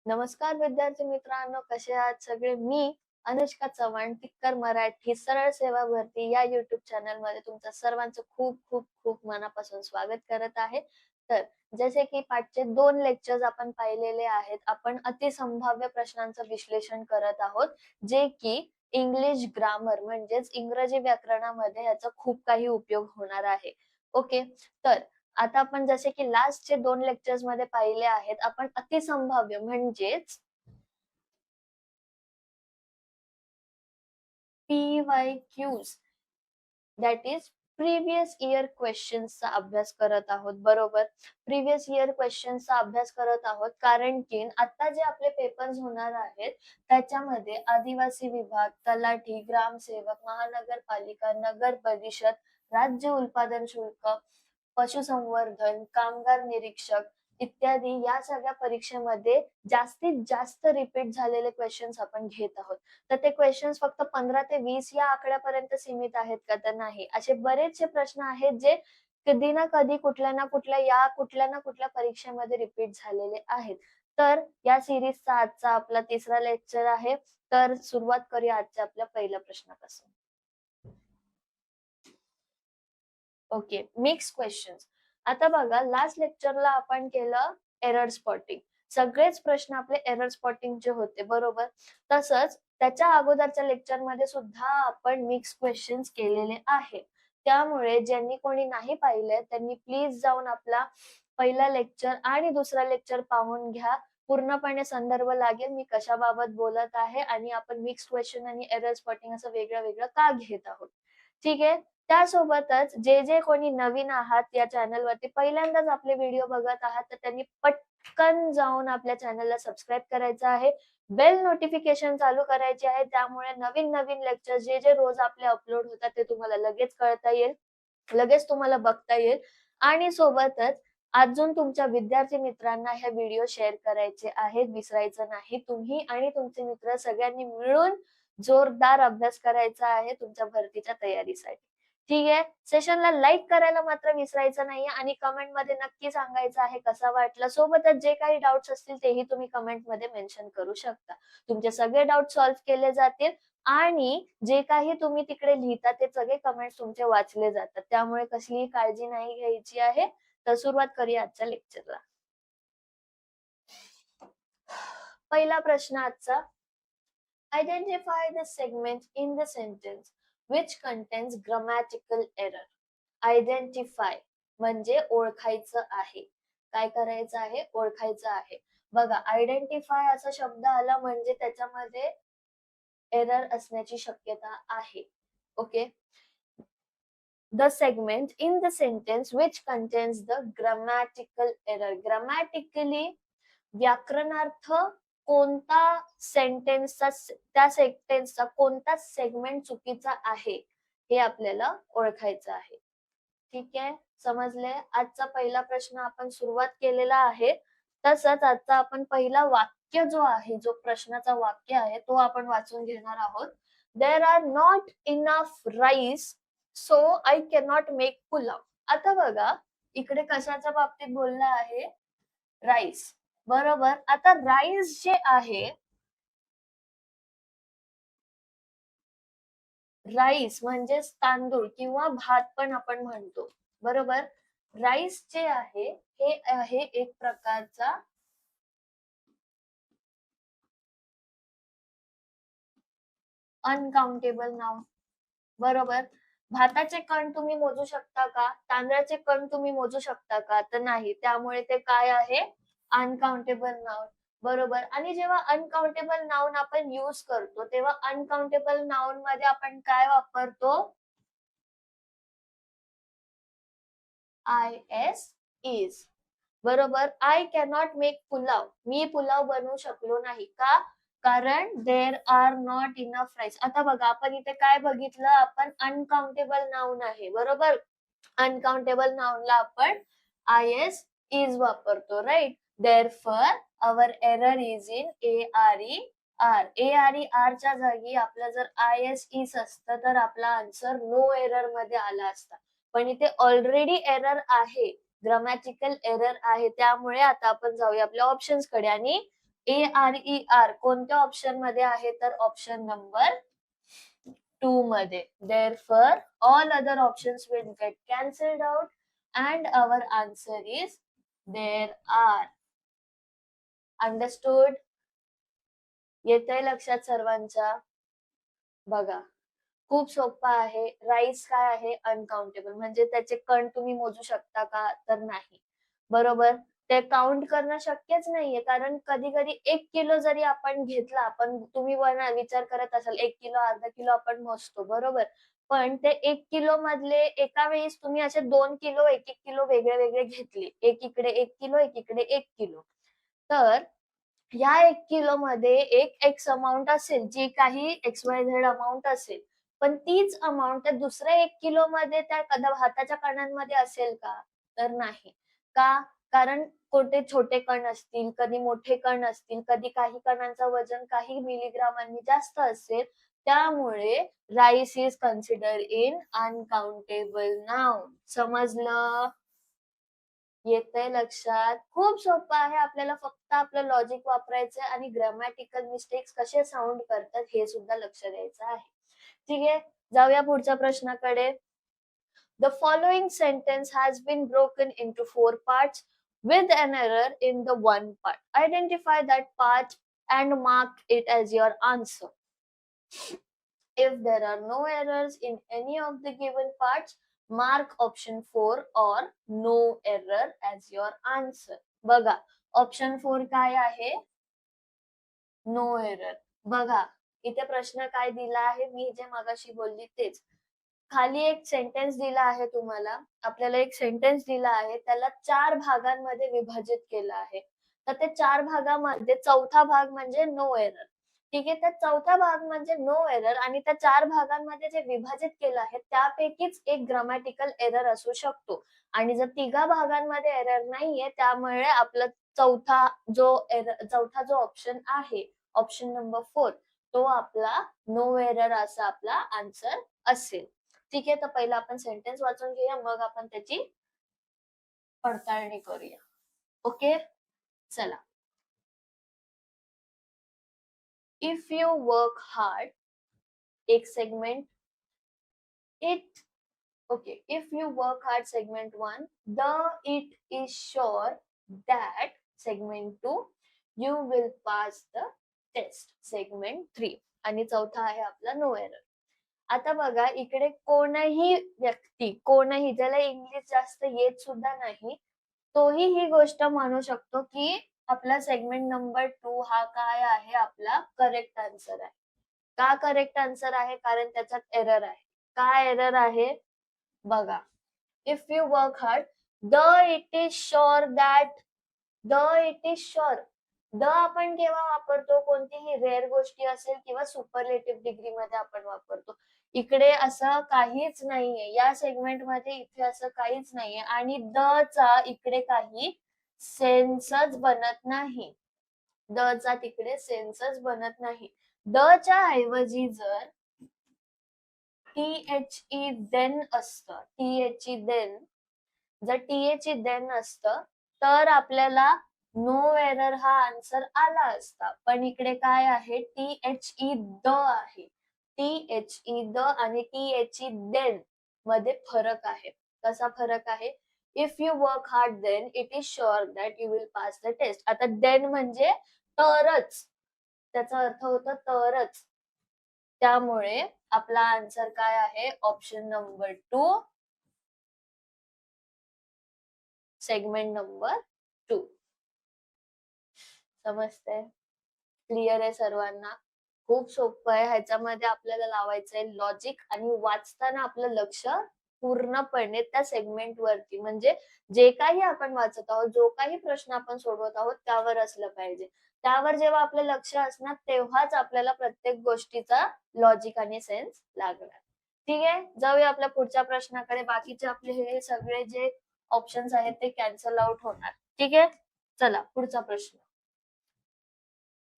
नमस्कार विद्यार्थी मित्रांनो, कसे आहात सगळे? मी अनुष्का चव्हाण, टिक्कर मराठी सरळ सेवा भरती या युट्यूब चॅनल मध्ये तुमचं सर्वांचं खूप खूप खूप मनापासून स्वागत करत आहे. तर जसे की पाठचे 2 लेक्चर्स आपण पाहिलेले आहेत. आपण अतिसंभाव्य प्रश्नांचं विश्लेषण करत आहोत, जे की इंग्लिश ग्रामर म्हणजेच इंग्रजी व्याकरणामध्ये याचा खूप काही उपयोग होणार आहे. ओके, तर आता आपण जसे की लास्टचे 2 लेक्चर्स मध्ये पाहिले आहेत, आपण अतिसंभाव्य म्हणजेच PYQs that is previous year क्वेश्चन्सचा अभ्यास करत आहोत. बरोबर, प्रिव्हियस इयर क्वेश्चन्सचा अभ्यास करत आहोत कारण की आता जे आपले पेपर्स होणार आहेत त्याच्यामध्ये आदिवासी विभाग, तलाठी, ग्रामसेवक, महानगरपालिका, नगर परिषद, राज्य उत्पादन शुल्क, पशुसंवर्धन, कामगार निरीक्षक इत्यादी या सगळ्या परीक्षेमध्ये जास्तीत जास्त रिपीट झालेले क्वेश्चन्स आपण घेत आहोत. तर ते क्वेश्चन्स फक्त 15 ते 20 या आकड्यापर्यंत सीमित आहेत का? तर नाही. असे बरेचसे प्रश्न आहेत जे कधी ना कधी कुठल्या ना कुठल्या परीक्षेमध्ये रिपीट झालेले आहेत. तर या सिरीजचा आजचा आपला 3रा लेक्चर आहे. तर सुरुवात करूया आजच्या आपल्या पहिल्या प्रश्नापासून. Okay, mix questions. आता बघा, लास्ट लेक्चरला आपण केलं एरर स्पॉटिंग. सगळेच प्रश्न आपले एरर स्पॉटिंगचे होते, बरोबर. तसंच त्याच्या अगोदरच्या लेक्चर मध्ये सुद्धा आपण मिक्स क्वेश्चन्स केलेले आहे. त्यामुळे ज्यांनी कोणी नाही पाहिले त्यांनी प्लीज जाऊन आपला पहिला लेक्चर आणि दुसरा लेक्चर पाहून घ्या. पूर्णपणे संदर्भ लागेल मी कशाबाबत बोलत आहे आणि आपण मिक्स क्वेश्चन आणि एरर स्पॉटिंग असं वेगळं वेगळं का घेत आहोत. ठीक आहे. त्यासोबतच जे कोणी नवीन आहात या चॅनलवरती, पहिल्यांदाच आपले व्हिडिओ बघत आहात, तर त्यांनी पटकन जाऊन आपल्या चॅनलला सबस्क्राईब करायचं आहे. बेल नोटिफिकेशन चालू करायची आहे. त्यामुळे नवीन नवीन लेक्चर जे रोज आपले अपलोड होतात ते तुम्हाला लगेच कळता येईल, लगेच तुम्हाला बघता येईल. आणि सोबतच अजून तुमच्या विद्यार्थी मित्रांना हे व्हिडिओ शेअर करायचे आहेत, विसरायचं नाही. तुम्ही आणि तुमचे मित्र सगळ्यांनी मिळून जोरदार अभ्यास करायचा आहे तुमच्या भरतीच्या तयारीसाठी. ठीक आहे. सेशनला लाईक करायला मात्र विसरायचं नाहीये आणि कमेंट मध्ये नक्की सांगायचं आहे कसा वाटला. सोबतच जे काही डाउट्स असतील तेही तुम्ही कमेंट मध्ये मेन्शन करू शकता. तुमचे सगळे डाउट सॉल्व्ह केले जातील आणि जे काही तुम्ही तिकडे लिहिता ते सगळे कमेंट्स तुमचे वाचले जातात. त्यामुळे कसलीही काळजी नाही घ्यायची आहे. तर सुरुवात करूया आजच्या लेक्चरला. पहिला प्रश्न आजचा, identify the segment in the sentence which contains grammatical error. Identify म्हणजे ओळखायचं आहे. काय करायचं आहे? ओळखायचं आहे. बघा, आयडेंटिफाय असा शब्द आला म्हणजे त्याच्यामध्ये एरर असण्याची शक्यता आहे. Okay. The segment in the sentence which contains the grammatical error. Grammatically व्याकरणार्थ कोणता सेंटेन्सचा त्या सेंटेन्सचा कोणता सेगमेंट चुकीचा आहे हे आपल्याला ओळखायचं आहे. ठीक आहे, समजले. आजचा पहिला प्रश्न आपण सुरुवात केलेला आहे. तसंच आजचा आपण पहिला वाक्य जो आहे, जो प्रश्नाचा वाक्य आहे तो आपण वाचून घेणार आहोत. देर are not enough rice so I cannot make pulao. आता बघा, इकडे कशाच्या बाबतीत बोलला आहे? राईस. बरोबर. आता राईस जे आहे, राईस म्हणजेच तांदूळ किंवा भात पण आपण म्हणतो, बरोबर. राईस जे आहे हे आहे एक प्रकारचा अनकाउंटेबल नाउन, बरोबर. भाताचे कण तुम्ही मोजू शकता का? तांदळाचे कण तुम्ही मोजू शकता का? तर नाही. त्यामुळे ते काय आहे? अनकाउंटेबल नाउन, बरोबर. आणि जेव्हा अनकाउंटेबल नाउन आपण यूज करतो तेव्हा अनकाउंटेबल नाउन मध्ये आपण काय वापरतो? IS is. बरोबर. I cannot make pulao. मी पुलाव बनवू शकलो नाही का? कारण there are not enough rice. आता बघा, आपण इथे काय बघितलं? आपण अनकाउंटेबल नाउन आहे, बरोबर. अनकाउंटेबल नाउनला आपण IS is वापरतो, right. Therefore our error is in ARE are. ARE are च्या जागी आपला जर IS is असतं तर आपला आन्सर नो एरर मध्ये आला असता. पण इथे ऑलरेडी एरर आहे, ग्रामॅटिकल एरर आहे. त्यामुळे आता आपण जाऊया आपल्या ऑप्शन्स कडे आणि ARER कोणत्या ऑप्शन मध्ये आहे तर ऑप्शन नंबर 2 मध्ये. Therefore all other options will get cancelled out and our answer is there are. Understood? येतंय लक्षात सर्वांच्या? बघा खूप सोपं आहे. राईस काय आहे अनकाउंटेबल म्हणजे त्याचे कण तुम्ही मोजू शकता का तर नाही. बरोबर? ते काउंट करणं शक्यच नाहीये कारण कधी कधी 1 किलो जरी आपण घेतला आपण तुम्ही विचार करत असाल 1 किलो अर्धा किलो आपण मोजतो बरोबर पण ते 1 किलो मधले एका वेळेस तुम्ही असे 2 किलो 1-1 किलो वेगळे वेगळे घेतले एकीकडे 1 किलो एकीकडे 1 किलो तर ह्या 1 किलो मध्ये एक एक्स अमाऊंट असेल जी काही XYZ अमाऊंट असेल पण तीच अमाऊंट त्या दुसऱ्या 1 किलो मध्ये त्या हाताच्या कणांमध्ये असेल का तर नाही. का कारण कोणते छोटे कण असतील कधी मोठे कण असतील कधी काही कणांचं वजन काही मिलीग्रामांनी जास्त असेल त्यामुळे rice is consider in uncountable noun. समजलं? येतंय लक्षात? खूप सोपं आहे. आपल्याला फक्त आपलं लॉजिक वापरायचं आणि ग्रामॅटिकल मिस्टेक्स कसे साऊंड करतात हे सुद्धा लक्ष द्यायचं आहे. ठीक आहे? जाऊया पुढच्या प्रश्नाकडे. The following sentence has been broken into 4 parts with an error in the one part. Identify that part and mark it as your answer. If there are no errors in any of the given parts, mark option 4 or no error as your answer. बघा option 4 काय आहे? No error. बघा इथे प्रश्न काय दिला आहे मी जे मगाशी बोलली तेच. खाली एक सेंटेन्स दिला आहे तुम्हाला आपल्याला एक सेंटेन्स दिला आहे त्याला 4 भागांमध्ये विभाजित केलं आहे तर ते 4 भागामध्ये चौथा भाग म्हणजे नो एरर. ठीक आहे त्या चौथा भाग म्हणजे नो एरर आणि त्या 4 भागांमध्ये जे विभाजित केलं आहे त्यापैकीच एक ग्रामॅटिकल एरर असू शकतो आणि जर तिघा भागांमध्ये एरर नाहीये त्यामुळे आपलं चौथा जो ऑप्शन आहे ऑप्शन नंबर 4 तो आपला नो एरर असा आपला आन्सर असेल. ठीक आहे तर पहिला आपण सेंटेन्स वाचून घेऊया मग आपण त्याची पडताळणी करूया. ओके चला. इफ यू वर्क हार्ड एक segment it okay if you work hard segment 1 the it is sure that segment 2 you will pass the test segment 3 आणि चौथा आहे आपला नो एरर. आता बघा इकडे कोणही व्यक्ती कोणही ज्याला इंग्लिश जास्त येत सुद्धा नाही तोही ही गोष्ट म्हणू शकतो की आपला सेगमेंट नंबर 2 हा काय आहे आपला करेक्ट आन्सर आहे. का करेक्ट आन्सर आहे कारण त्याच्यात एरर आहे. काय एरर आहे बघा if you work hard the it is sure that the it is sure the आपण केव्हा वापरतो कोणतीही रेअर गोष्टी असेल किंवा सुपरलेटिव्ह डिग्री मध्ये आपण वापरतो. इकडे असं काहीच नाहीये या सेगमेंट मध्ये इथे असं काहीच नाहीये आणि द चा इकडे काही सेन्सच बनत नाही. द चा तिकडे सेन्सच बनत नाही. द च्या ऐवजी जर THE देन असतं THE देन जर THE देन असतं तर आपल्याला नो एरर हा आन्सर आला असता पण इकडे काय आहे THE द आहे. THE द आणि THE देन मध्ये फरक आहे. कसा फरक आहे if you work hard then it is sure that you will pass the test. आता देन म्हणजे तरच त्याचा अर्थ होतो तरच त्यामुळे आपला आन्सर काय आहे ऑप्शन नंबर 2 सेगमेंट नंबर 2. समजतंय? क्लिअर आहे सर्वांना? खूप सोपं आहे. ह्याच्यामध्ये आपल्याला लावायचंय लॉजिक आणि वाचताना आपलं लक्ष पूर्णपणे त्या सेगमेंट वरती म्हणजे जे काही आपण वाचत आहोत जो काही प्रश्न आपण सोडवत आहोत त्यावर असलं पाहिजे. त्यावर जेव्हा आपलं लक्ष असणार तेव्हाच आपल्याला प्रत्येक गोष्टीचा लॉजिक आणि सेन्स लागणार. ठीक आहे जाऊया आपल्या पुढच्या प्रश्नाकडे. बाकीचे आपले हे सगळे जे ऑप्शन्स आहेत ते कॅन्सल आउट होणार. ठीक आहे चला पुढचा प्रश्न.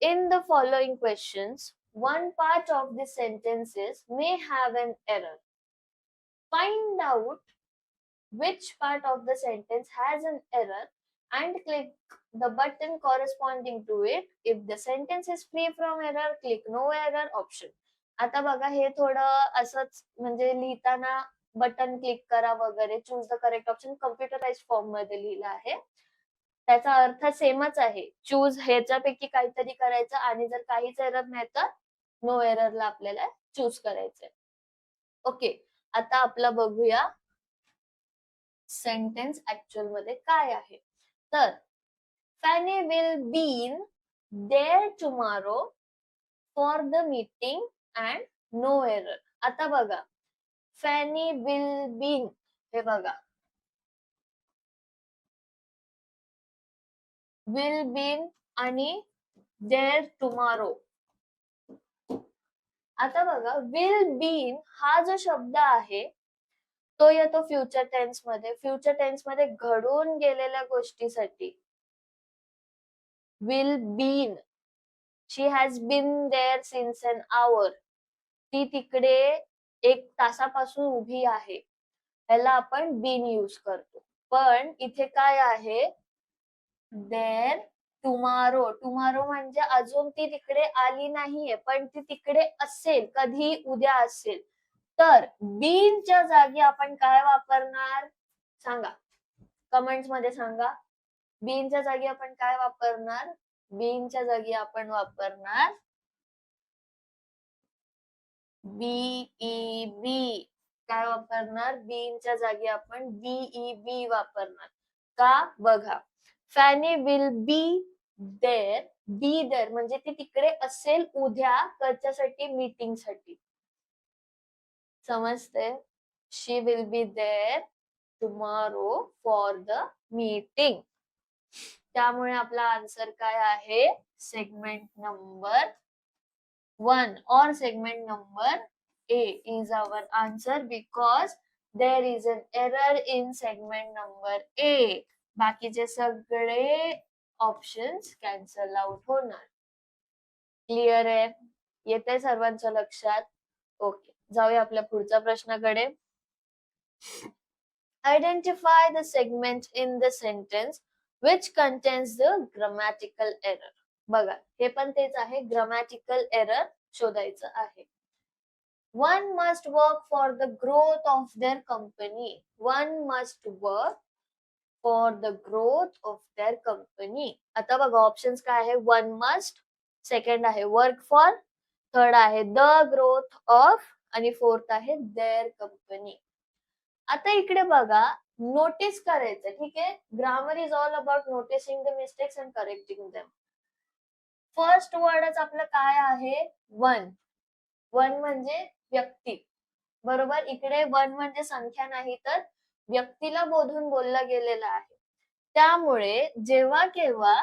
In the following questions, one part of the sentences may have an error. Find out which part of the sentence has an error and click the button corresponding to it. If the sentence is free from error, click no error option. आता बघा हे थोडं असंच म्हणजे लिहिताना button click करा वगैरे, choose the correct option computerise form मध्ये लिहिलं आहे. त्याचा अर्थ सेमच आहे. चूज ह्याच्यापैकी काहीतरी करायचं आणि जर काहीच एरर नाही तर नो एररला आपल्याला चूज करायचंय. ओके, आता आपला बघूया सेंटेन्स ऍक्च्युअल मध्ये काय आहे. तर Fanny will been there tomorrow for the meeting and no error. आता बघा फॅनी विल बीन, हे बघा विल बीन आणि देअर टुमॉरो. आता बघा विल बीन हा जो शब्द आहे तो येतो फ्युचर टेन्स मध्ये. फ्युचर टेन्स मध्ये घडून गेलेल्या गोष्टीसाठी will been. She has been there since an hour. ती तिकडे 1 तासापासून उभी आहे. ह्याला आपण बीन यूज करतो. पण इथे काय आहे देअर टुमॉरो. टुमॉरो म्हणजे अजून ती तिकडे आली नाहीये पण ती तिकडे असेल, कधी उद्या असेल. तर बीनच्या जागी आपण काय वापरणार सांगा, कमेंट्स मध्ये सांगा. बीनच्या जागी आपण काय वापरणार. बीनच्या जागी आपण वापरणार बीई बी. काय वापरणार बीनच्या जागी आपण बीई बी वापरणार. का बघा Fanny will be there. Be there म्हणजे ती तिकडे असेल उद्या कशासाठी मीटिंग साठी. समजते. She will be there tomorrow for the meeting. त्यामुळे आपला आन्सर काय आहे segment number 1 or segment number A is our answer because there is an error in segment number A. बाकीचे सगळे ऑप्शन्स कॅन्सल आउट होणार. Clear आहे. येते सर्वांच्या लक्षात. ओके, जाऊया आपल्या पुढच्या प्रश्नाकडे. Identify the segment in the sentence which contains the grammatical error. बघा हे पण तेच आहे, ग्रामॅटिकल एरर शोधायचं आहे. One must work for the growth of their company. One must work for the growth of their company. आता बघा options काय आहे. वन मस्ट, सेकंड आहे वर्क फॉर, थर्ड आहे द ग्रोथ ऑफ आणि फोर्थ आहे देअर कंपनी. आता इकडे बघा नोटीस करायचं. ठीक आहे, grammar is all about noticing the mistakes and correcting them. First वर्डच आपलं काय आहे वन. वन म्हणजे व्यक्ती, बरोबर. इकडे वन म्हणजे संख्या नाही तर व्यक्तीला बोधून बोलला गेलेला आहे. त्यामुळे जेव्हा केव्हा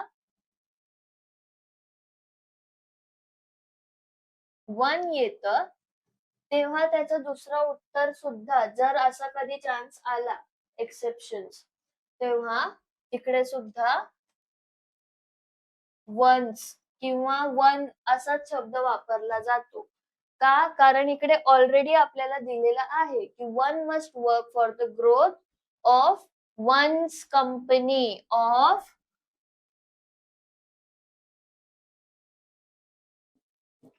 वन येतं तेव्हा त्याचं दुसरं उत्तर सुद्धा, जर असा कधी चान्स आला एक्सेप्शन्स, तेव्हा तिकडे सुद्धा वन्स किंवा वन असाच शब्द वापरला जातो. का, कारण इकडे ऑलरेडी आपल्याला दिलेला आहे की one must work for the growth of one's company. Of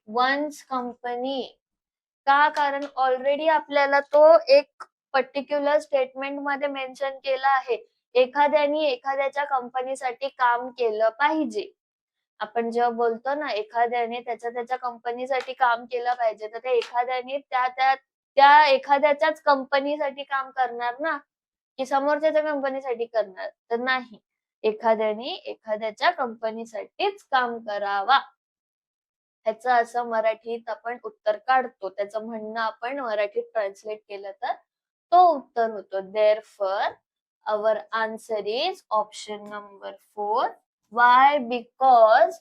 one's company. का, कारण ऑलरेडी आपल्याला तो एक पर्टिक्युलर स्टेटमेंट मध्ये मेन्शन केला आहे. एखाद्याने एखाद्याच्या कंपनीसाठी काम केलं पाहिजे. आपण जेव्हा बोलतो ना एखाद्याने त्याच्या कंपनीसाठी काम केलं पाहिजे, तर त्या एखाद्याने त्या एखाद्याच्याच कंपनीसाठी काम करणार ना, की समोरच्याच्या कंपनीसाठी करणार तर नाही. एखाद्याने एखाद्याच्या कंपनीसाठीच काम करावा. ह्याचं असं मराठीत आपण उत्तर काढतो. त्याचं म्हणणं आपण मराठीत ट्रान्सलेट केलं तर तो उत्तर होतो. Therefore, our answer is option number 4. Why? Because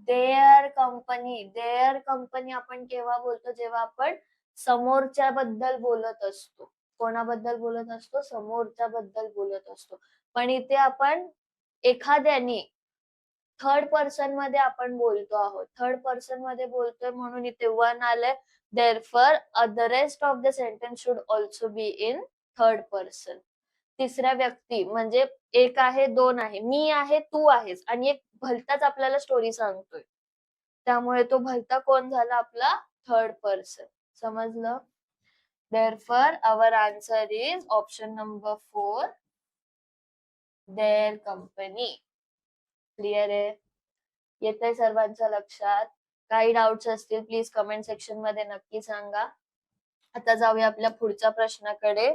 their company. Their company आपण केव्हा बोलतो, जेव्हा आपण समोरच्या बद्दल बोलत असतो. कोणाबद्दल बोलत असतो, समोरच्या बद्दल बोलत असतो. पण इथे आपण एखाद्याने थर्ड पर्सन मध्ये आपण बोलतो आहोत. थर्ड पर्सन मध्ये बोलतोय म्हणून इथे वन आलंय. Therefore, the rest of the sentence should also be in third person. तिसऱ्या व्यक्ती म्हणजे एक आहे, दोन आहे, मी आहे, तू आहेस आणि एक भलताच आपल्याला स्टोरी सांगतोय. त्यामुळे तो भलता कोण झाला आपला थर्ड पर्सन. समजलं? Therefore, our answer is option number 4, their company. Clear आहे? येतंय सर्वांच्या लक्षात? काही डाऊट्स असतील प्लीज कमेंट सेक्शन मध्ये नक्की सांगा. आता जाऊया आपल्या पुढच्या प्रश्नाकडे.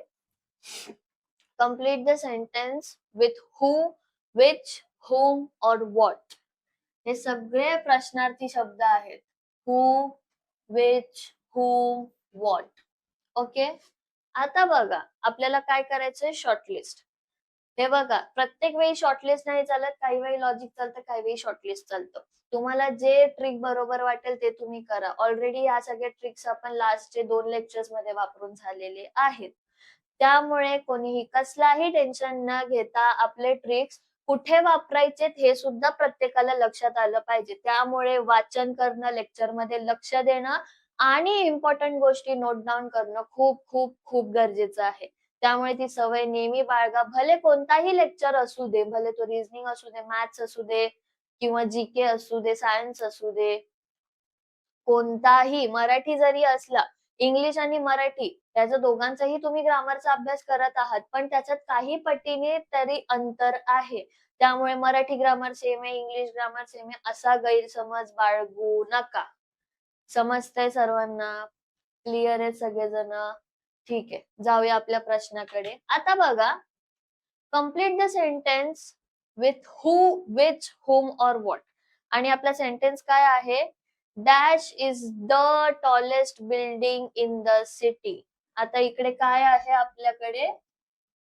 Complete the sentence with who, which, whom or what. हे सगळे प्रश्नार्थी शब्द आहेत. हू, विच, whom, what. ओके. आता बघा आपल्याला काय करायचंय, शॉर्टलिस्ट. हे बघा प्रत्येक वेळी शॉर्टलिस्ट नाही चालत, काही वेळी लॉजिक चालतं, काही वेळी शॉर्टलिस्ट चालतं. तुम्हाला जे ट्रिक बरोबर वाटेल ते तुम्ही करा. ऑलरेडी या सगळ्या ट्रिक्स आपण लास्टचे 2 लेक्चर्स मध्ये वापरून झालेले आहेत. त्यामुळे कोणीही कसलाही टेन्शन न घेता आपले ट्रिक्स कुठे वापरायचे हे सुद्धा प्रत्येकाला लक्षात आलं पाहिजे. त्यामुळे वाचन करणं, लेक्चर मध्ये लक्ष देणं आणि इम्पॉर्टंट गोष्टी नोट डाऊन करणं खूप खूप खूप गरजेचं आहे. त्यामुळे ती सवय नेहमी बाळगा. भले कोणताही लेक्चर असू दे, भले तो रिझनिंग असू दे, मॅथ्स असू दे किंवा जीके असू दे, सायन्स असू दे, कोणताही, मराठी जरी असला, इंग्लिश आणि मराठी त्याच्या दोघांचाही तुम्ही ग्रामरचा अभ्यास करत आहात, पण त्याच्यात काही पटीने तरी अंतर आहे. त्यामुळे मराठी ग्रामर सेम आहे, इंग्लिश ग्रामर सेम आहे असा गैरसमज बाळगू नका. समजतंय सर्वांना? क्लिअर आहे सगळेजण? ठीक आहे, जाऊया आपल्या प्रश्नाकडे. आता बघा, complete the sentence with who, which, whom or what. आणि आपला सेंटेन्स काय आहे, dash is the tallest building in the city. आता इकडे काय आहे आपल्याकडे,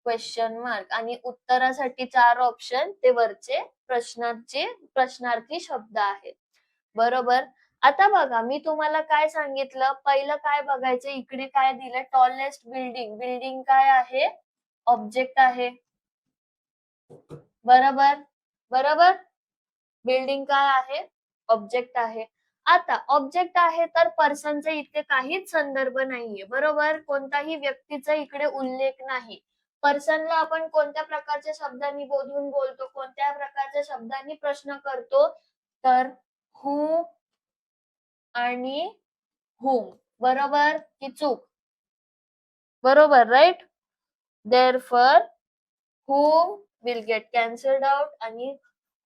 क्वेश्चन मार्क आणि उत्तरासाठी 4 ऑप्शन, ते वरचे प्रश्नार्थी शब्द आहेत. बरोबर. आता बघा मी तुम्हाला काय सांगितलं, पहिलं काय बघायचं, इकडे काय दिलं, टॉलेस्ट बिल्डिंग. बिल्डिंग काय आहे, ऑब्जेक्ट आहे. बरोबर बरोबर. बिल्डिंग काय आहे, ऑब्जेक्ट आहे. आता ऑब्जेक्ट आहे तर पर्सनचा इथे काहीच संदर्भ नाहीये. बरोबर. कोणताही व्यक्तीचा इकडे उल्लेख नाही. पर्सनला आपण कोणत्या प्रकारच्या शब्दांनी बोलून बोलतो, कोणत्या प्रकारच्या शब्दांनी प्रश्न करतो, तर हू आणि whom. बरोबर की चूक? बरोबर, right? Therefore, whom will get cancelled out आणि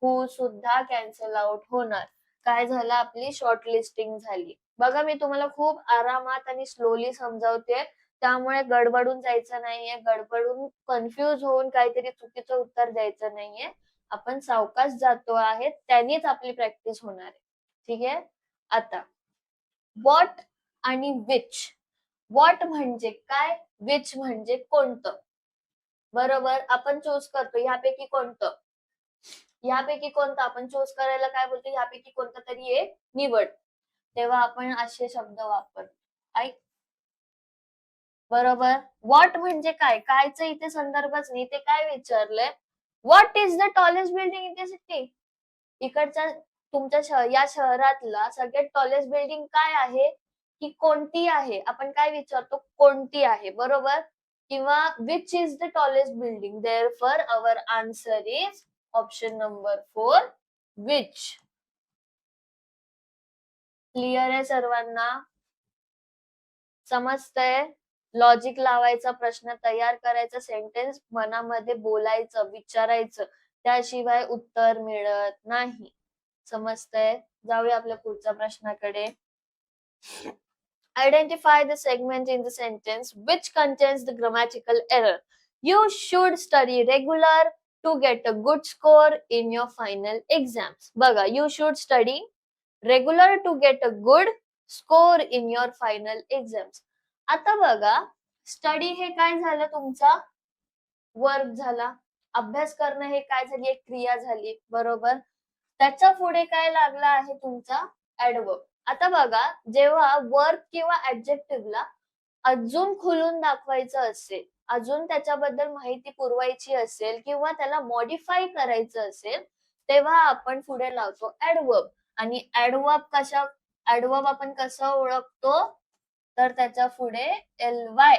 who सुद्धा कॅन्सल आउट होणार. काय झालं, आपली शॉर्ट लिस्टिंग झाली. बघा मी तुम्हाला खूप आरामात आणि स्लोली समजावते, त्यामुळे गडबडून जायचं नाहीये, गडबडून कन्फ्युज होऊन काहीतरी चुकीचं उत्तर द्यायचं नाहीये. आपण सावकाश जातो आहे, त्यांनीच आपली प्रॅक्टिस होणार आहे. ठीक आहे. आता व्हॉट आणि विच. व्हॉट म्हणजे काय, विच म्हणजे कोणतं. बरोबर. आपण चूज करतो ह्यापैकी कोणतं, ह्यापैकी कोणतं आपण चूज करायला काय बोलतो, ह्यापैकी कोणतं तरी एक निवड, तेव्हा आपण असे शब्द वापरतो. ऐक. बरोबर. व्हॉट म्हणजे काय, कायचं इथे संदर्भच नाही. ते काय विचारलंय, what is the tallest building in the city. इकडच्या तुमच्या या शहरातला सगळ्यात टॉलेस्ट बिल्डिंग काय आहे, की कोणती आहे. आपण काय विचारतो, कोणती आहे. बरोबर. किंवा which is the tallest building. Therefore our answer is option number 4, which. Clear आहे सर्वांना? समजतंय? लॉजिक लावायचा, प्रश्न तयार करायचा, सेंटेन्स मनामध्ये बोलायचं, विचारायचं, त्याशिवाय उत्तर मिळत नाही. समजतंय? जाऊया आपल्या पुढच्या प्रश्नाकडे. Identify the segment in the sentence which contains the grammatical error. You should study regular to get a good score in your final exams. बघा, you should study regular to get a good score in your final exams. आता बघा, study हे काय झालं, तुमचा work झाला. अभ्यास करणं हे काय झाली, एक क्रिया झाली. बरोबर. त्याच्या पुढे काय लागला आहे, तुमचा ऍडवर्ब. आता बघा, जेव्हा वर्क किंवा ऍडजेक्टिव्हला अजून खुलून दाखवायचं असेल, अजून त्याच्याबद्दल माहिती पुरवायची असेल किंवा त्याला मॉडिफाय करायचं असेल, तेव्हा आपण पुढे लावतो ऍडवर्ब. आणि ऍडवर्ब आपण कसं ओळखतो, तर त्याच्या पुढे ly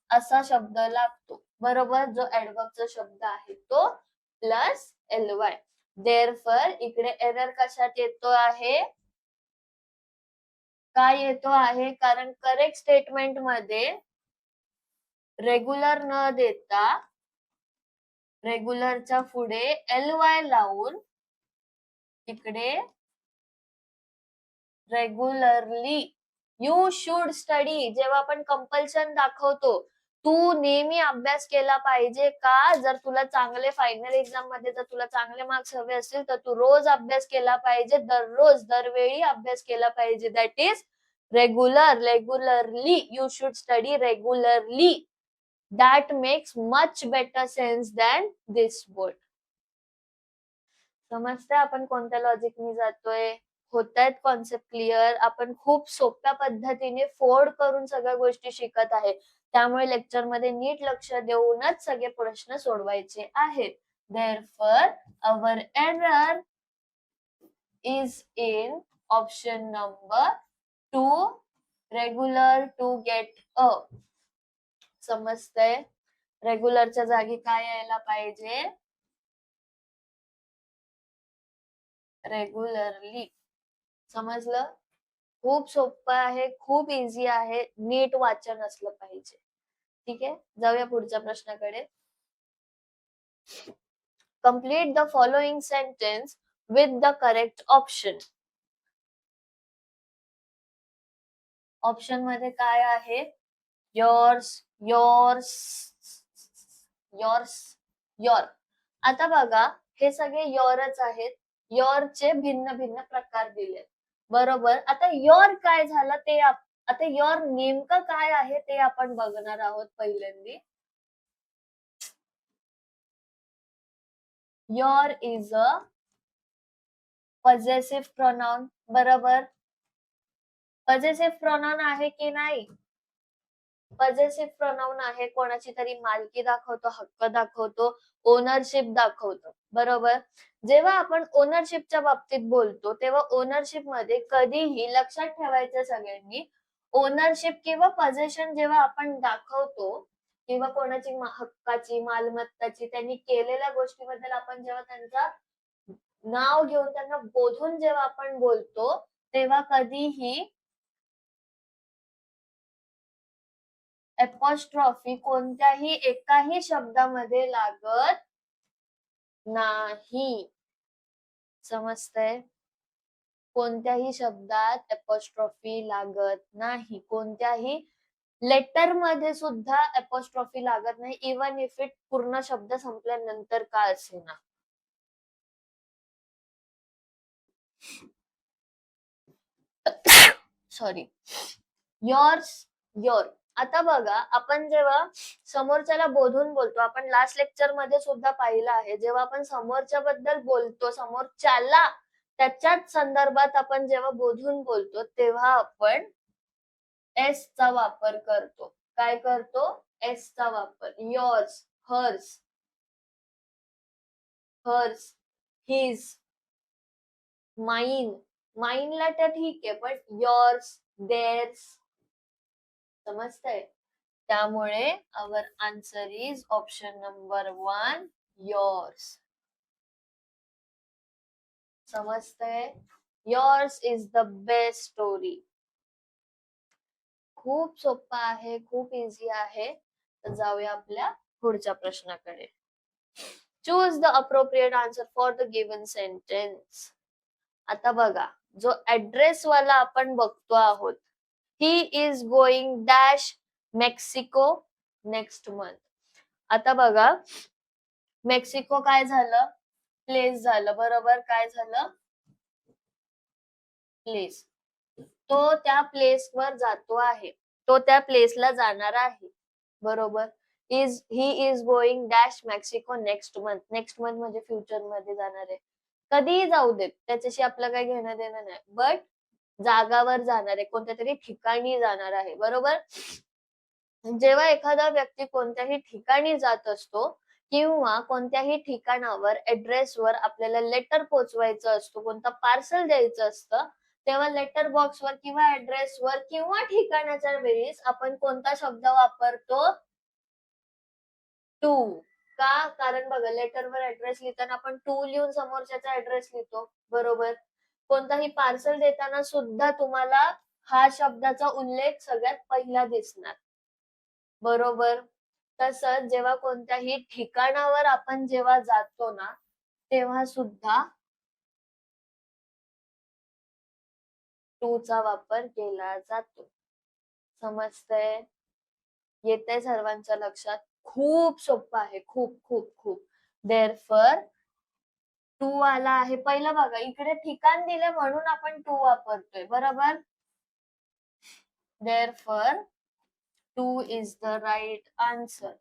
असा शब्द लागतो. बरोबर, जो ऍडव्हर्बचा शब्द आहे तो प्लस ly. देअरफॉर इकडे एरर कशात येतो आहे, काय येतो आहे, कारण करेक्ट स्टेटमेंट मध्ये रेग्युलर न देता रेग्युलरच्या पुढे ly लावून इकडे रेग्युलरली यू शुड स्टडी, जेव्हा आपण कंपल्शन दाखवतो, तू नेहमी अभ्यास केला पाहिजे का, जर तुला चांगले फायनल एक्झाम मध्ये जर तुला चांगले मार्क्स हवे असतील तर तू रोज अभ्यास केला पाहिजे, दररोज दरवेळी अभ्यास केला पाहिजे. That is regularly you should study regularly. That makes much better sense than this word. समजतंय आपण कोणत्या लॉजिकनी जातोय, होतायत कॉन्सेप्ट क्लिअर. आपण खूप सोप्या पद्धतीने फोड करून सगळ्या गोष्टी शिकत आहे, त्यामुळे लेक्चर मध्ये नीट लक्ष देऊनच सगळे प्रश्न सोडवायचे आहेत. Therefore our error is in option number 2, regular to get a. समजतंय, रेग्युलरच्या जागी काय यायला पाहिजे, रेग्युलरली. समजलं, खूप सोपं आहे, खूप इझी आहे, नीट वाचन असलं पाहिजे. ठीक आहे, जाऊया पुढच्या प्रश्नाकडे. Complete the following sentence with the correct option. Option मध्ये काय आहे, योर्स, योर्स, योर्स, योर. आता बघा, हे सगळे योरच आहेत. योरचे भिन्न भिन्न प्रकार दिले, बरोबर. आता योर काय झालं ते आता योर नेमकं काय आहे ते आपण बघणार आहोत पहिल्यांदा. योर इज अ पॉझेसिव्ह प्रोनाउन, बरोबर. पॉझेसिव्ह प्रोनाउन आहे की नाही, पॉझेसिव्ह प्रोनाउन आहे, कोणाची तरी मालकी दाखवतो, हक्क दाखवतो, ओनरशिप दाखवतो, बरोबर. जेव्हा आपण ओनरशिपच्या बाबतीत बोलतो तेव्हा ओनरशिप मध्ये कधीही लक्षात ठेवायचं सगळ्यांनी, ओनरशिप किंवा पॉझेशन जेव्हा आपण दाखवतो किंवा कोणाची हक्काची मालमत्ताची त्यांनी केलेल्या गोष्टीबद्दल आपण जेव्हा त्यांचा नाव घेऊन त्यांना बोधून जेव्हा आपण बोलतो तेव्हा कधीही एपॉस्ट्रॉफी कोणत्याही एकाही शब्दामध्ये लागत नाही. समजतंय, कोणत्याही शब्दात एपॉस्ट्रॉफी लागत नाही, कोणत्याही लेटर मध्ये सुद्धा एपॉस्ट्रॉफी लागत नाही, इवन इफ इट पूर्ण शब्द संपल्यानंतर का असेना. Sorry, yours, your. आता बघा, आपण जेव्हा समोरच्याला बोधून बोलतो, आपण लास्ट लेक्चर मध्ये सुद्धा पाहिलं आहे, जेव्हा आपण समोरच्या बद्दल बोलतो, समोरच्याला त्याच्याच संदर्भात आपण जेव्हा बोधून बोलतो तेव्हा आपण एस चा वापर करतो. काय करतो, एस चा वापर. Yours, hers, hers, his, mine. माइनला तर ठीक आहे, पण योर्स, देअर्स. समजतंय, त्यामुळे our answer is option number 1, yours. समजतंय, yours is the best story. खूप सोपा आहे, खूप इझी आहे. तर जाऊया आपल्या पुढच्या प्रश्नाकडे. Choose the appropriate answer for the given sentence. आता बघा, जो ऍड्रेस वाला आपण बघतो आहोत, he is going dash Mexico next month. आता बघा, मेक्सिको काय झालं, प्लेस झालं, बरोबर. काय झालं, प्लेस. तो त्या प्लेसवर जातो आहे, तो त्या प्लेसला जाणार आहे, बरोबर. He is going dash Mexico next month. Next month म्हणजे फ्युचर मध्ये जाणार आहे, कधीही जाऊ देत, त्याच्याशी आपलं काही घेणं देणं नाही, बट जागावर जाणार आहे, कोणत्या तरी ठिकाणी जाणार आहे, बरोबर. जेव्हा एखादा व्यक्ती कोणत्याही ठिकाणी जात असतो किंवा कोणत्याही ठिकाणावर ऍड्रेसवर आपल्याला लेटर पोचवायचं असतो, कोणतं पार्सल द्यायचं असतं, तेव्हा लेटर बॉक्सवर किंवा ऍड्रेसवर किंवा ठिकाणाच्या वेळेस आपण कोणता शब्द वापरतो, टू. का? कारण बघा लेटरवर ऍड्रेस लिहिताना आपण टू लिहून समोरच्याचा ऍड्रेस लिहितो, बरोबर. कोणताही पार्सल देताना सुद्धा तुम्हाला हा शब्दाचा उल्लेख सगळ्यात पहिला दिसणार, बरोबर. तसंच जेव्हा कोणत्याही ठिकाणावर आपण जेव्हा जातो ना, तेव्हा सुद्धा टू चा वापर केला जातो. समजतंय? येतंय सर्वांच्या लक्षात? खूप सोपं आहे, खूप खूप खूप. देअरफॉर टू आला आहे. पहिलं बघा, इकडे ठिकाण दिले म्हणून आपण टू वापरतोय, बरोबर. Therefore, 2 is the right answer.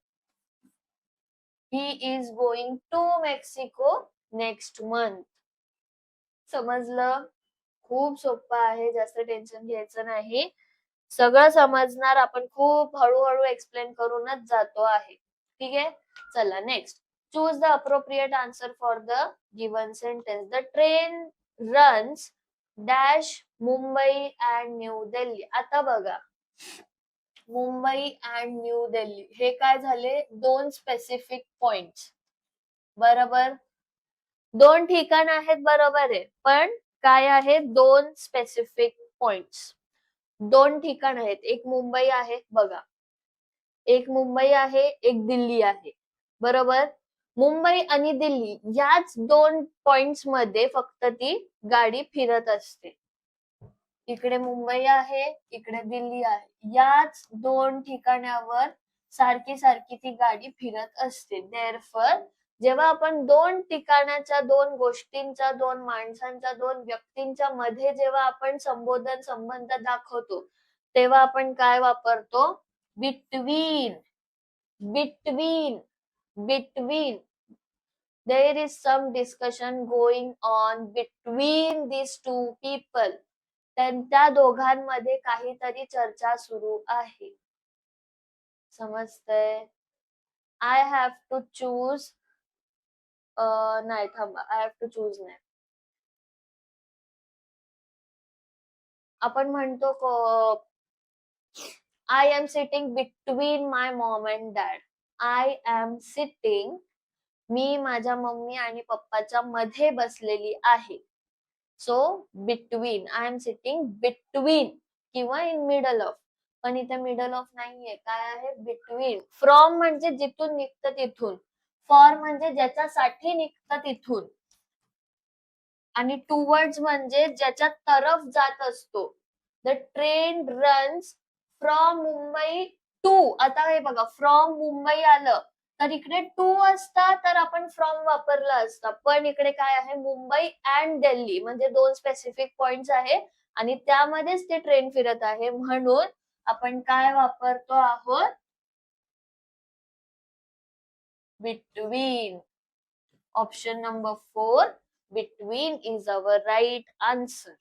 He is going to Mexico next month. समजलं? खूप सोपं आहे, जास्त टेन्शन घ्यायचं नाही. सगळं समजणार, आपण खूप हळूहळू एक्सप्लेन करूनच जातो आहे. ठीक आहे, चला next. Choose the appropriate answer for the given sentence. The train runs dash Mumbai and new Delhi. आता बघा, मुंबई अँड न्यू दिल्ली हे काय झाले? दोन स्पेसिफिक पॉइंट्स, बरोबर. दोन ठिकाण आहेत, बरोबर आहे, पण काय आहे? दोन स्पेसिफिक पॉइंट्स. दोन ठिकाण आहेत, एक मुंबई आहे बघा, एक मुंबई आहे, एक दिल्ली आहे, बरोबर. मुंबई आणि दिल्ली याच दोन पॉइंट्स मध्ये फक्त ती गाडी फिरत असते. इकडे मुंबई आहे, इकडे दिल्ली आहे, याच दोन ठिकाणावर सारखी सारखी ती गाडी फिरत असते. देअरफॉर जेव्हा आपण दोन ठिकाणाच्या, दोन गोष्टींच्या, दोन माणसांच्या, दोन व्यक्तींच्या मध्ये जेव्हा आपण संबोधन संबंध दाखवतो, तेव्हा आपण काय वापरतो? Between. Between. Between. There is some discussion going on between these two people. त्या दोघांमध्ये काहीतरी चर्चा सुरू आहे. समजतंय? I have to choose. नाही थांबा, आय हॅव टू चूज नाही. आपण म्हणतो I am sitting between my mom and dad. I am sitting, मी माझ्या मम्मी आणि पप्पाच्या मध्ये बसलेली आहे. So between, I am sitting between किंवा इन मिडल ऑफ. पण इथे मिडल ऑफ नाहीये, काय आहे? बिटवीन. फ्रॉम म्हणजे जिथून निघतं तिथून, फॉर म्हणजे ज्याच्यासाठी निघतं तिथून, आणि टुवर्ड्स म्हणजे ज्याच्या तरफ जात असतो. The train runs from Mumbai to. आता हे बघा, फ्रॉम मुंबई आलं तर इकडे टू असता तर आपण फ्रॉम वापरला असता, पण इकडे काय आहे? मुंबई अँड दिल्ली म्हणजे दोन स्पेसिफिक पॉइंट्स आहे आणि त्यामध्येच ते ट्रेन फिरत आहे, म्हणून आपण काय वापरतो आहोत? Between. Option number 4, between is our right answer.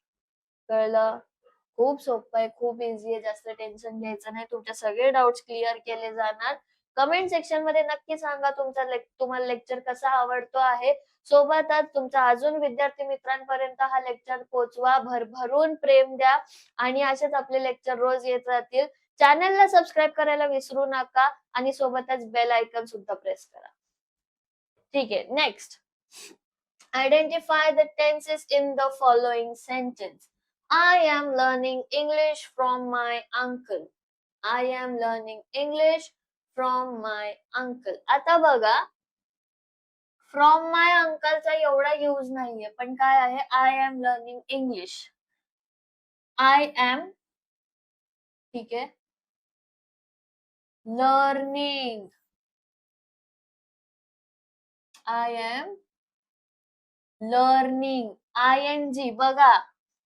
कळलं? खूप सोपं आहे, खूप इझी आहे, जास्त टेन्शन घ्यायचं नाही. तुमचे सगळे डाउट्स क्लिअर केले जाणार. कमेंट सेक्शन मध्ये नक्की सांगा तुम्हाला लेक्चर कसा आवडतो आहे. सोबतच तुमच्या अजून विद्यार्थी मित्रांपर्यंत हा लेक्चर पोहोचवा, भरभरून प्रेम द्या आणि असेच आपले लेक्चर रोज येत राहतील. चॅनलला सबस्क्राईब करायला विसरू नका आणि सोबतच बेल आयकॉन सुद्धा प्रेस करा. ठीक आहे, next. Identify the tenses in the following sentence. I am learning English from my uncle. I am learning English from my uncle. आता बघा, फ्रॉम माय अंकलचा एवढा यूज नाहीये, पण काय आहे? I am learning English. I am, ठीक आहे, learning. I am learning. ING बघा,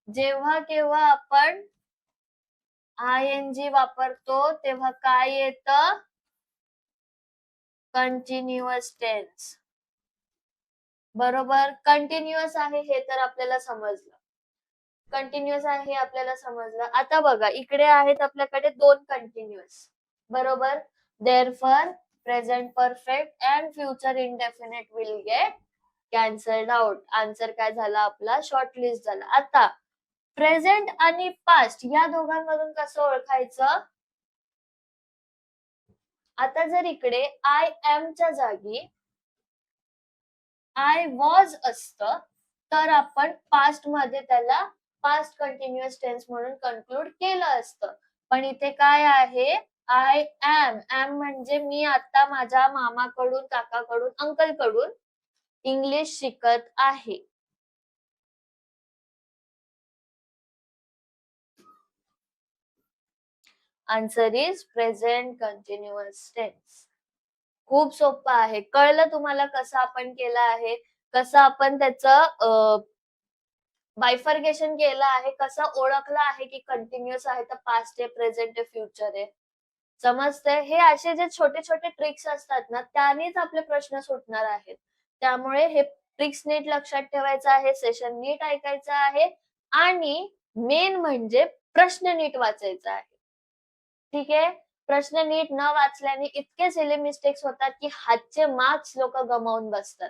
जेव्हा केव्हा आपण ING वापरतो तेव्हा काय येतं? कंटिन्युअस टेन्स, बरोबर. कंटिन्युअस आहे हे तर आपल्याला समजलं, कंटिन्युअस आहे हे आपल्याला समजलं. आता बघा, इकडे आहेत आपल्याकडे दोन कंटिन्युअस, बरोबर. Therefore present perfect and future indefinite will get cancelled out. Answer काय झाला आपला? शॉर्टलिस्ट झाला. आता प्रेझेंट आणि पास्ट या दोघांमधून कसं ओळखायचं? आता जर इकडे आय एम च्या जागी आय वॉज असतं तर आपण पास्ट मध्ये त्याला पास्ट कंटिन्युअस टेन्स म्हणून कन्क्लूड केलं असतं. पण इथे काय आहे, आय एम. एम म्हणजे मी आता माझ्या मामाकडून, काकाकडून, अंकलकडून इंग्लिश शिकत आहे. Answer is present continuous tense. खूप सोपं आहे. कळलं तुम्हाला कसं आपण केलं आहे, कसं आपण त्याचं बायफर्गेशन केलं आहे, कसं ओळखलं आहे की कंटिन्युअस आहे तर पास्ट आहे, प्रेझेंट आहे, फ्युचर आहे. समजतंय? हे असे जे छोटे छोटे ट्रिक्स असतात ना, त्यानेच आपले प्रश्न सुटणार आहेत. त्यामुळे हे ट्रिक्स नीट लक्षात ठेवायचं आहे, सेशन नीट ऐकायचं आहे आणि मेन म्हणजे प्रश्न नीट वाचायचा आहे. ठीक आहे? प्रश्न नीट न वाचल्याने इतके सिली मिस्टेक्स होतात की हातचे मार्क्स लोक गमावून बसतात.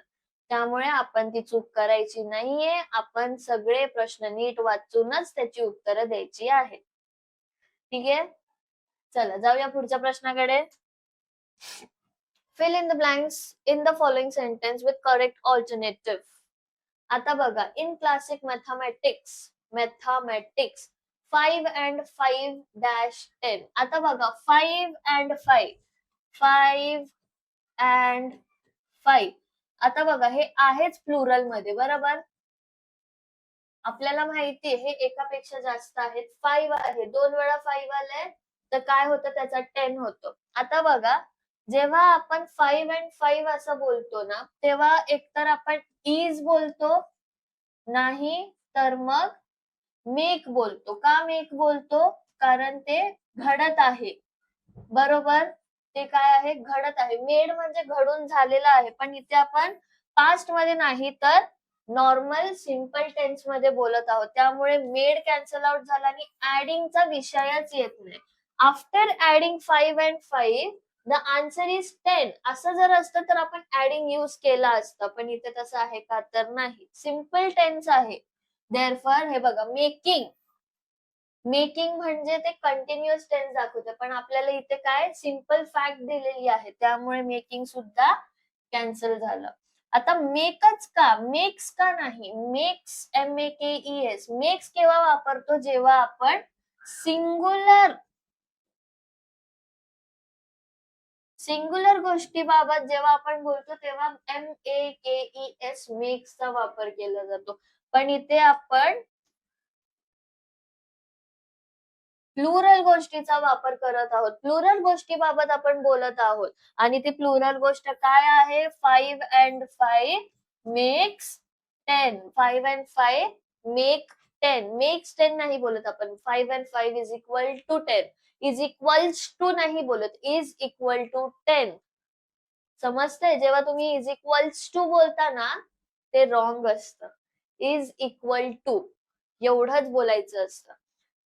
त्यामुळे आपण ती चूक करायची नाहीये. आपण सगळे प्रश्न नीट वाचूनच त्याची उत्तरं द्यायची आहेत. ठीक आहे? चला जाऊया पुढच्या प्रश्नाकडे. Fill in the blanks in the following sentence with correct alternative. आता बघा, in classic mathematics 5 and 5-10. आता बघा 5 and 5 and 5. आता बघा हे आहेच प्लुरल मध्ये, बरोबर. आपल्याला माहिती हे एकापेक्षा जास्त आहेत. 5 आहे, 2 वेळा 5 आलंय तर काय होतं, त्याचा 10 होतो. आता बघा, जेव्हा आपण 5 and 5 असं बोलतो ना, तेव्हा एकतर आपण इज बोलतो, नाही तर मग मेक बोलतो. का मेक बोलतो? कारण ते घडत आहे, बरोबर. ते काय आहे, घडत आहे. मेड म्हणजे घडून झालेलं आहे, पण इथे आपण पास्ट मध्ये नाही तर नॉर्मल सिंपल टेन्स मध्ये बोलत आहोत. त्यामुळे मेड कॅन्सल आउट झाला आणि ऍडिंगचा विषयच येत नाही. After adding 5 and 5 the answer is 10. असं जर असतं तर आपण ऍडिंग यूज केला असतं, पण इथे तसं आहे का तर नाही. सिंपल टेन्स आहे. देअरफॉर हे बघा, मेकिंग म्हणजे ते कंटिन्युअस टेन्स दाखवते, पण आपल्याला इथे काय सिंपल फॅक्ट दिलेली आहे, त्यामुळे मेकिंग सुद्धा कॅन्सल झालं. आता मेकच का, मेक्स का नाही? मेक्स, MEKES, मेक्स केव्हा वापरतो? जेव्हा आपण सिंगुलर गोष्टीबाबत जेव्हा आपण बोलतो तेव्हा MEKES मेक्सचा वापर केला जातो. पण इथे आपण प्लुरल गोष्टीचा वापर करत आहोत. प्लुरल गोष्टीबाबत आपण बोलत आहोत आणि ती प्लुरल गोष्ट काय आहे? 5 and 5 makes 10. 5 and 5 make 10. Makes 10 नाही बोलत आपण. 5 and 5 is equal to 10. Is equals to नाही बोलत, इज इक्वल टू 10. समजतंय? जेव्हा तुम्ही इज इक्वल्स टू बोलता ना, ते रॉंग असतं. इज इक्वल टू एवढंच बोलायचं असतं.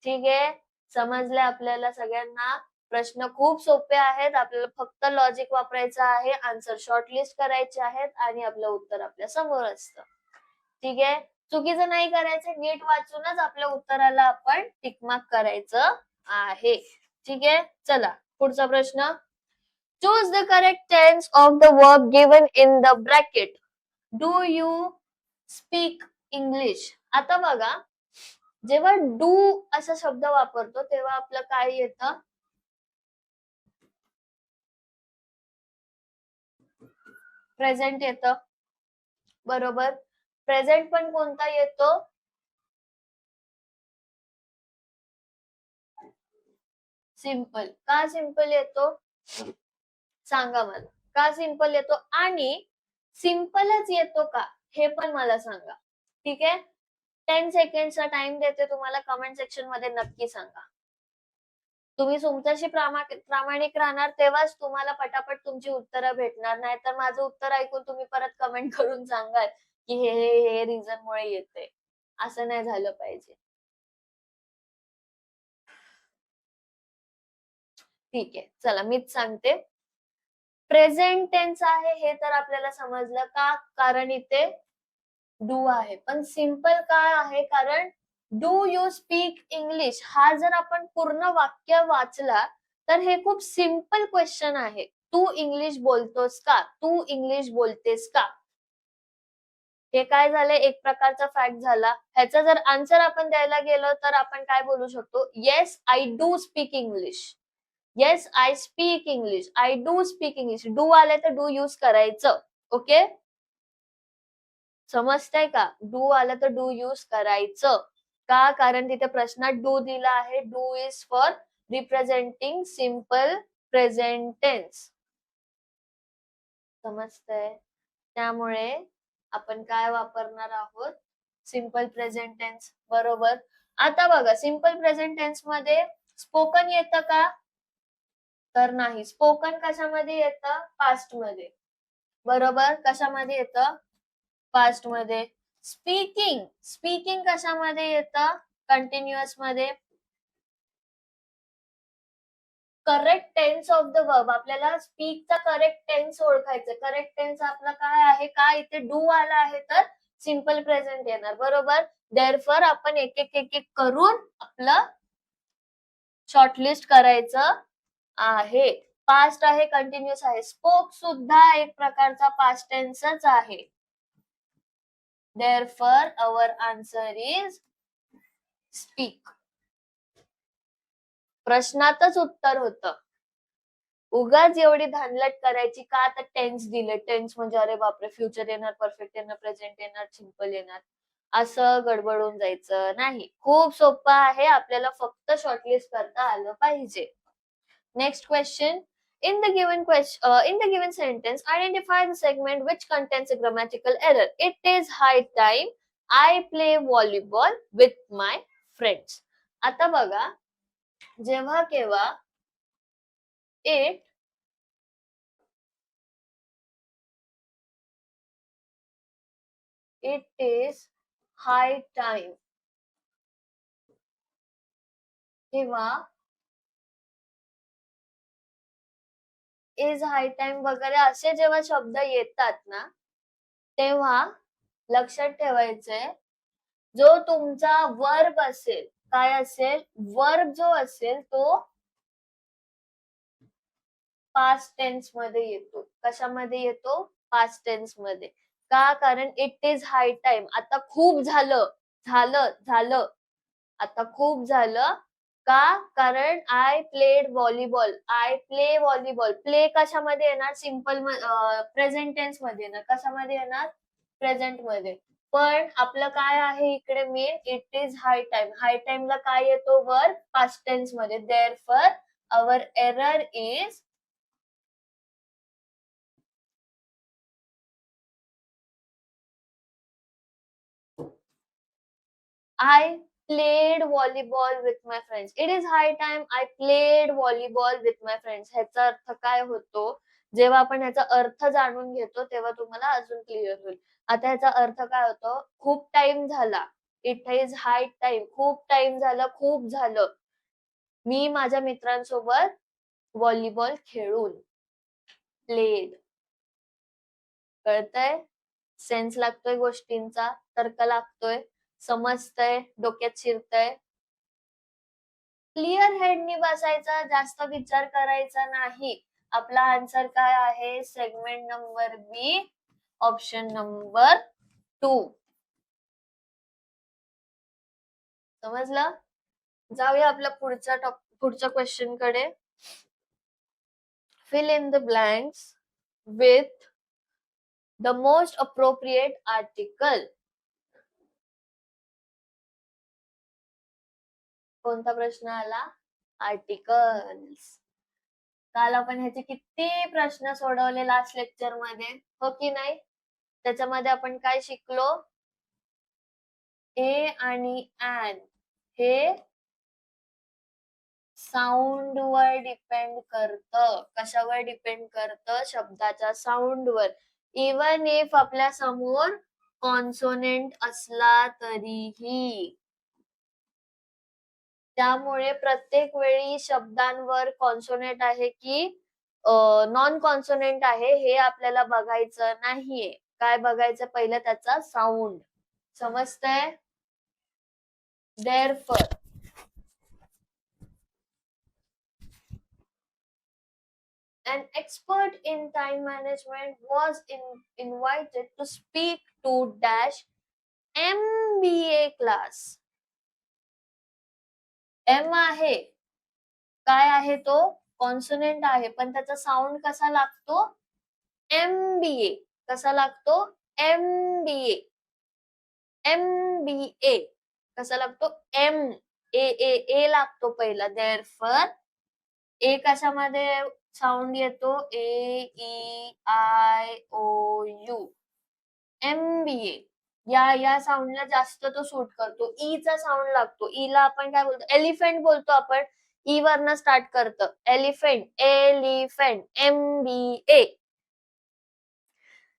ठीक आहे, समजलंय आपल्याला सगळ्यांना? प्रश्न खूप सोपे आहेत. आपल्याला फक्त लॉजिक वापरायचं आहे, आन्सर शॉर्टलिस्ट करायचे आहेत आणि आपलं उत्तर आपल्या समोर असतं. ठीक आहे, चुकीचं नाही करायचं, नीट वाचूनच आपल्या उत्तराला आपण टिकमार्क करायचं आहे. ठीक आहे, चला पुढचा प्रश्न. Choose the correct tense of the verb given in the bracket. Do you speak English? आता बघा, जेव्हा डू असा शब्द वापरतो तेव्हा आपलं काय येतं? प्रेझेंट येतं, बरोबर. प्रेझेंट पण कोणता येतो? सिंपल. का सिंपल येतो सांगा मला, का सिंपल येतो? आणि सिंपलच येतो का हे पण मला सांगा. ठीक आहे, 10 सेकंडचा टाइम देते तुम्हाला, कमेंट सेक्शन मध्ये नक्की सांगा. तुम्ही तुमच्याशी प्रामाणिक राहणार तेव्हाच तुम्हाला पटापट तुमची उत्तरं भेटणार. नाही तर माझं उत्तर ऐकून तुम्ही परत कमेंट करून सांगाल की हे रिझन मुळे येते. असं नाही झालं पाहिजे. ठीक आहे, चला मीच सांगते. प्रेझेंट टेन्स आहे हे तर आपल्याला समजलं का, कारण इथे डू आहे. पण सिंपल काय आहे, कारण डू यू स्पीक इंग्लिश हा जर आपण पूर्ण वाक्य वाचला तर हे खूप सिंपल क्वेश्चन आहे. तू इंग्लिश बोलतोस का? तू इंग्लिश बोलतेस का? हे काय झालंय, एक प्रकारचा फॅक्ट झाला. ह्याचा जर आन्सर आपण द्यायला गेलो तर आपण काय बोलू शकतो? Yes I do speak English. Yes I speak English. I do speak English. Do आले तर डू यूज करायचं. ओके, समजतंय का? डू आलं तर डू यूज करायचं. का? कारण तिथे प्रश्नात डू दिला आहे. Do is for representing simple present tense. समजतंय? त्यामुळे आपण काय वापरणार आहोत? Simple present tense. बरोबर. आता बघा, सिम्पल प्रेझेंट टेन्स मध्ये स्पोकन येतं का? तर नाही. स्पोकन कशामध्ये येतं? पास्ट मध्ये. बरोबर. कशामध्ये येतं? पास्ट मध्ये. स्पीकिंग, स्पीकिंग कशामध्ये येतं? कंटिन्युअस मध्ये. Correct tense of the verb, आपल्याला स्पीकचा करेक्ट टेन्स ओळखायचं. करेक्ट टेन्स आपला काय आहे? काय इथे डू आला आहे तर सिम्पल प्रेझेंट येणार. बरोबर. देअरफॉर आपण एक एक एक एक करून आपलं शॉर्टलिस्ट करायचं आहे. पास्ट आहे, कंटिन्युअस आहे. स्पोक सुद्धा एक प्रकारचा पास्ट टेन्सच आहे. Therefore our answer is speak. प्रश्नातच उत्तर होतं. उगाच एवढी धानलट करायची का? आता टेन्स दिले. टेन्स म्हणजे अरे बापरे, फ्युचर येणार, परफेक्ट येणार, प्रेझेंट येणार, सिम्पल येणार, असं गडबडून जायचं नाही. खूप सोपं आहे. आपल्याला फक्त शॉर्टलिस्ट करता आलं पाहिजे. Next question. In the given sentence, identify the segment which contains a grammatical error. It is high time I play volleyball with my friends. आता बघा, जेव्हा केव्हा it is high time किंवा is high time वगैरे असे जेव्हा शब्द येतात ना, तेव्हा लक्षात ठेवायचंय, जो तुमचा वर्ब असेल, काय असेल? वर्ब जो असेल तो पास्ट टेन्स मध्ये येतो. कशामध्ये येतो? पास्ट टेन्स मध्ये. का? कारण इट इज हाय टाइम. आता खूप झालं, झालं, झालं. आता खूप झालं. का? कारण I played volleyball. I play volleyball. Play कशामध्ये येणार? सिम्पल प्रेझेंट टेन्स मध्ये येणार. कशामध्ये येणार? प्रेझेंट मध्ये. पण आपलं काय आहे इकडे main? It is high time. High टाइमला काय येतो? वर्ब पास्ट टेन्स मध्ये. Therefore our error is I played volleyball with my friends. It is high time I played volleyball with my friends. ह्याचा अर्थ काय होतो? जेव्हा आपण ह्याचा अर्थ जाणून घेतो तेव्हा तुम्हाला अजून क्लिअर होईल. आता ह्याचा अर्थ काय होतो? खूप टाइम झाला. It is high time. खूप टाइम झालं, खूप झालं. मी माझ्या मित्रांसोबत व्हॉलीबॉल खेळून. प्लेड. कळतंय? सेन्स लागतोय गोष्टींचा, तर्क लागतोय, समजतंय, डोक्यात शिरतंय. क्लिअर हेडनी बसायचा, जास्त विचार करायचा नाही. आपला आन्सर काय आहे? Segment number B, option number 2. समजलं? जाऊया आपल्या पुढच्या क्वेश्चन कडे. Fill in the blanks with the most appropriate article. कोणता प्रश्न आला? आर्टिकल्स. काल आपण ह्याचे किती प्रश्न सोडवले लास्ट लेक्चर मध्ये, हो की नाही? त्याच्यामध्ये आपण काय शिकलो? ए आणि ॲन हे साऊंड वर डिपेंड करतं. कशावर डिपेंड करतं? शब्दाच्या साऊंड वर. इवन इफ आपल्या समोर कॉन्सोनेंट असला तरीही. त्यामुळे प्रत्येक वेळी शब्दांवर कॉन्सोनेंट आहे की नॉन कॉन्सोनेंट आहे हे आपल्याला बघायचं नाहीये. काय बघायचं? पहिलं त्याचा साऊंड. समजतंय? Therefore an expert in time management was invited to speak to dash MBA class. M आहे, काय आहे तो? कॉन्सोनंट आहे, पण त्याचा साऊंड कसा लागतो? MBA. कसा लागतो? MBA. MBA. कसा लागतो? M. ए लागतो पहिला. Therefore, ए कशामध्ये साऊंड येतो? AEIOU. MBA. या साऊंडला जास्त तो सूट करतो. ईचा साऊंड लागतो. ईला आपण काय बोलतो? एलिफंट बोलतो आपण. ई वरनं स्टार्ट करतं. एलिफंट. MBA.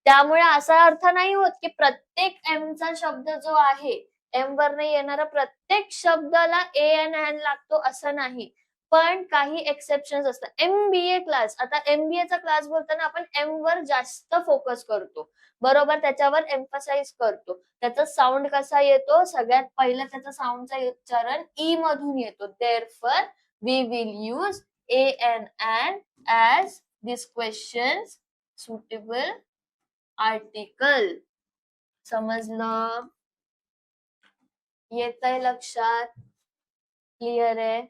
त्यामुळे असा अर्थ नाही होत की प्रत्येक एमचा शब्द जो आहे, एम वरनं येणारा प्रत्येक शब्दाला ए एन एन लागतो असं नाही. पण काही एक्सेप्शन्स असतात. MBA क्लास, आता MBA चा क्लास बोलताना आपण एम वर जास्त फोकस करतो, बरोबर, त्याच्यावर एम्फसाइज करतो. त्याचा साऊंड कसा येतो? सगळ्यात पहिला त्याचा साऊंडचा उच्चारण ई मधून येतो. Therefore, we will use ANN as this questions suitable article. समजलं? येतंय लक्षात? क्लिअर आहे?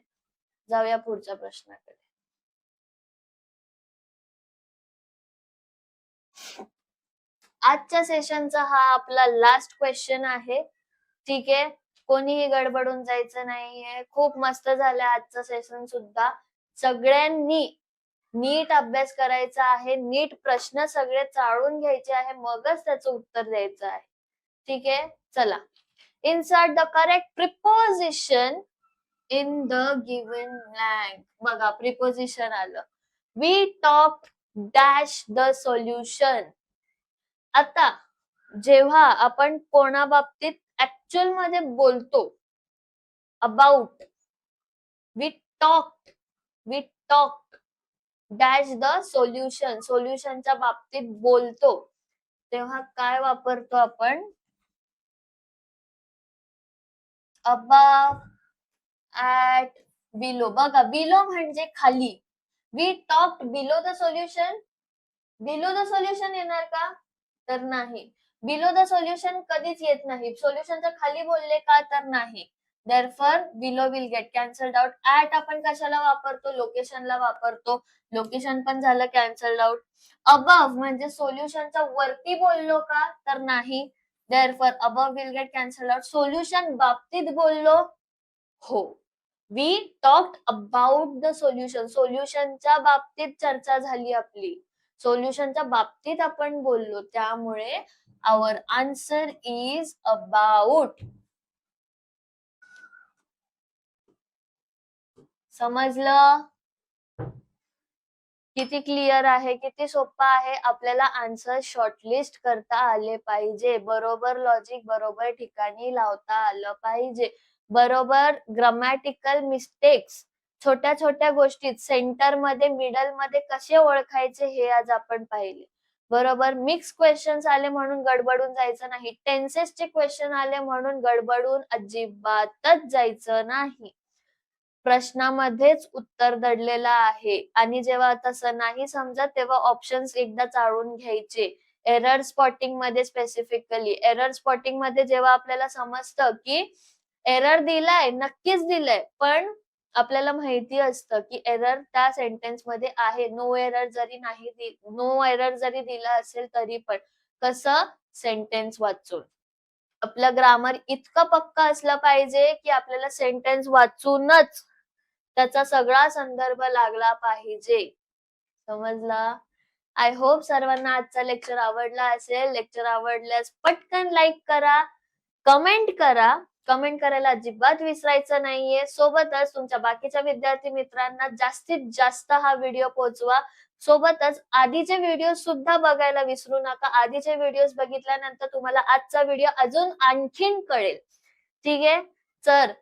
जाऊया पुढच्या प्रश्नाकडे. आजच्या सेशनचा हा आपला लास्ट क्वेश्चन आहे. ठीक आहे, कोणीही गडबडून जायचं नाहीये. खूप मस्त झालं आजचं सेशन सुद्धा. सगळ्यांनी नीट अभ्यास करायचा आहे, नीट प्रश्न सगळे चाळून घ्यायचे आहे, मगच त्याचं उत्तर द्यायचं आहे. ठीक आहे, चला. Insert the correct preposition in the given blank. बघा, प्रिपोजिशन आलं. We talk dash the solution. आता जेव्हा आपण कोणा बाबतीत ऍक्च्युअल मध्ये बोलतो, about, we talk dash the solution, सोल्युशनच्या बाबतीत बोलतो, तेव्हा काय वापरतो आपण? Above, at, below. बघा, बिलो म्हणजे खाली. We talked below the solution. Below the solution येणार का? तर नाही. बिलो द सोल्युशन कधीच येत नाही. सोल्युशनच्या खाली बोलले का? तर नाही. Therefore, below will get cancelled out. At आपण कशाला वापरतो? लोकेशनला वापरतो. लोकेशन पण झालं कॅन्सल्ड आउट. अबव म्हणजे सोल्युशनच्या वरती बोललो का? तर नाही. Therefore, above will get cancelled out. Solution बाबतीत बोललो? हो. We talked about the solution. सोल्युशनच्या बाबतीत चर्चा झाली आपली. सोल्युशनच्या बाबतीत आपण बोललो, त्यामुळे our answer is about. समजलं? किती क्लिअर आहे, किती सोपं आहे. आपल्याला आन्सर शॉर्टलिस्ट करता आले पाहिजे, बरोबर लॉजिक बरोबर ठिकाणी लावता आलं पाहिजे, बरोबर ग्रामॅटिकल मिस्टेक्स, छोट्या छोट्या गोष्टीत सेंटर मध्ये मिडल मध्ये कसे ओळखायचे हे आज आपण पाहिले, बरोबर. मिक्स क्वेश्चन्स आले म्हणून गडबडून जायचं नाही. टेन्सेसचे क्वेश्चन आले म्हणून गडबडून अजिबातच जायचं नाही. प्रश्नामध्येच उत्तर दडलेलं आहे. आणि जेव्हा तसं नाही समजत तेव्हा ऑप्शन्स एकदा चाळून घ्यायचे. एरर स्पॉटिंग मध्ये स्पेसिफिकली, एरर स्पॉटिंग मध्ये जेव्हा आपल्याला समजतं की एरर दिलाय, नक्कीच दिलाय, पण आपल्याला माहिती असतं की एरर त्या सेंटेन्स मध्ये आहे. नो एरर जरी दिला असेल तरी पण कसं? सेंटेन्स वाचून. आपलं ग्रामर इतकं पक्का असलं पाहिजे की आपल्याला सेंटेन्स वाचूनच त्याचा सगळा संदर्भ लागला पाहिजे. समजला? आय होप सर्वांना आजचा लेक्चर आवडला असेल. लेक्चर आवडल्यास पटकन लाईक करा, कमेंट करा. कमेंट करायला अजिबात विसरायचं नाहीये. सोबतच तुमच्या बाकीच्या विद्यार्थी मित्रांना जास्तीत जास्त हा व्हिडिओ पोहोचवा. सोबतच आधीचे व्हिडिओ सुद्धा बघायला विसरू नका. आधीचे व्हिडिओ बघितल्यानंतर तुम्हाला आजचा व्हिडिओ अजून आणखीन कळेल. ठीक आहे, तर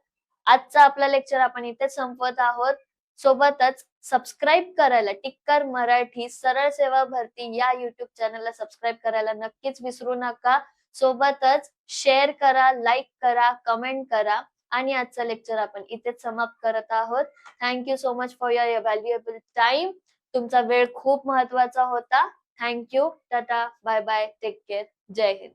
आजचा आपला लेक्चर आपण इथे संपवत आहोत. सोबतच सबस्क्राईब करायला, टिक्कर मराठी सरळ सेवा भरती या युट्यूब चॅनलला सबस्क्राईब करायला नक्कीच विसरू नका. सोबतच शेअर करा, लाईक करा, कमेंट करा. आणि आजचं लेक्चर आपण इथेच समाप्त करत आहोत. Thank you so much for your valuable time. तुमचा वेळ खूप महत्वाचा होता. Thank you. Tata. Bye bye. Take care. जय हिंद.